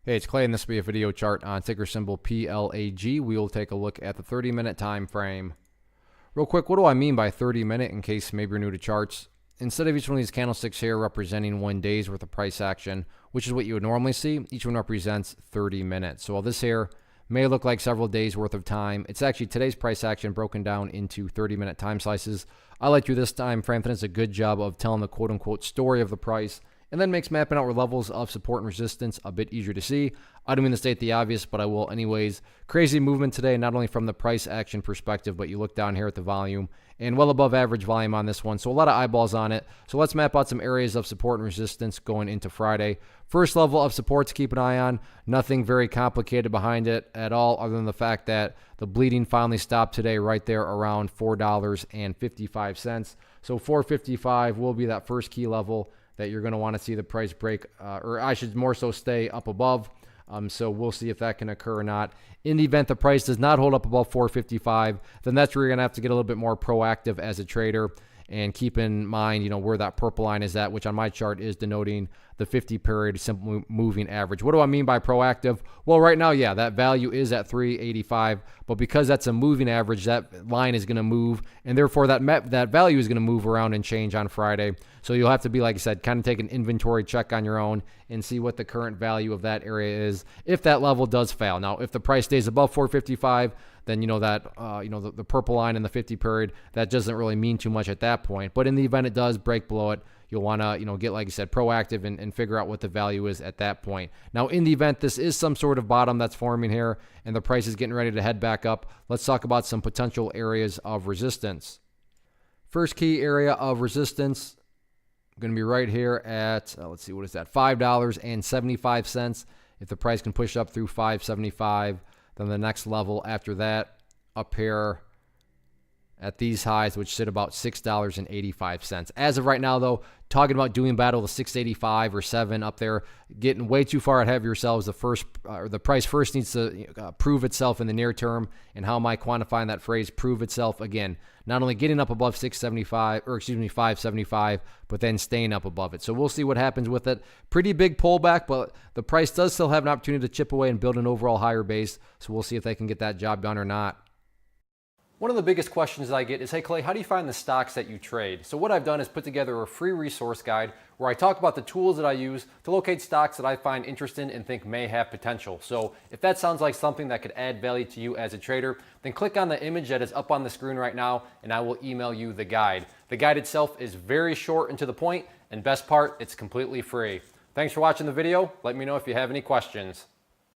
Hey, it's Clay, and this will be a video chart on ticker symbol PLAG. We will take a look at the 30-minute time frame. Real quick, what do I mean by 30-minute in case maybe you're new to charts? Instead of each one of these candlesticks here representing 1 day's worth of price action, which is what you would normally see, each one represents 30 minutes. So while this here may look like several days worth of time, it's actually today's price action broken down into 30-minute time slices. I like through this time frame that does a good job of telling the quote-unquote story of the price, and then makes mapping out where levels of support and resistance a bit easier to see. I don't mean to state the obvious, but I will anyways. Crazy movement today, not only from the price action perspective, but you look down here at the volume, and well above average volume on this one, so a lot of eyeballs on it. So let's map out some areas of support and resistance going into Friday. First level of support to keep an eye on, nothing very complicated behind it at all, other than the fact that the bleeding finally stopped today right there around $4.55. So $4.55 will be that first key level that you're going to want to see the price break, or I should more so stay up above. So we'll see if that can occur or not. In the event the price does not hold up above $4.55, then that's where you're going to have to get a little bit more proactive as a trader and keep in mind, where that purple line is at, which on my chart is denoting the 50-period simple moving average. What do I mean by proactive? Well, right now, yeah, that value is at 385, but because that's a moving average, that line is going to move, and therefore that value is going to move around and change on Friday. So you'll have to be, like I said, kind of take an inventory check on your own and see what the current value of that area is if that level does fail. Now, if the price stays above 455, then the purple line in the 50 period, that doesn't really mean too much at that point. But in the event it does break below it, you'll want to get, like I said, proactive and figure out what the value is at that point. Now, in the event this is some sort of bottom that's forming here and the price is getting ready to head back up, let's talk about some potential areas of resistance. First key area of resistance going to be right here at, let's see, what is that? $5.75. If the price can push up through $5.75, then the next level after that up here at these highs, which sit about $6.85. As of right now, though, talking about doing battle to 685 or 7 up there, getting way too far ahead of yourselves. The price first needs to prove itself in the near term. And how am I quantifying that phrase? Prove itself again. Not only getting up above 575, but then staying up above it. So we'll see what happens with it. Pretty big pullback, but the price does still have an opportunity to chip away and build an overall higher base. So we'll see if they can get that job done or not. One of the biggest questions that I get is, hey Clay, how do you find the stocks that you trade? So what I've done is put together a free resource guide where I talk about the tools that I use to locate stocks that I find interesting and think may have potential. So if that sounds like something that could add value to you as a trader, then click on the image that is up on the screen right now and I will email you the guide. The guide itself is very short and to the point, and best part, it's completely free. Thanks for watching the video. Let me know if you have any questions.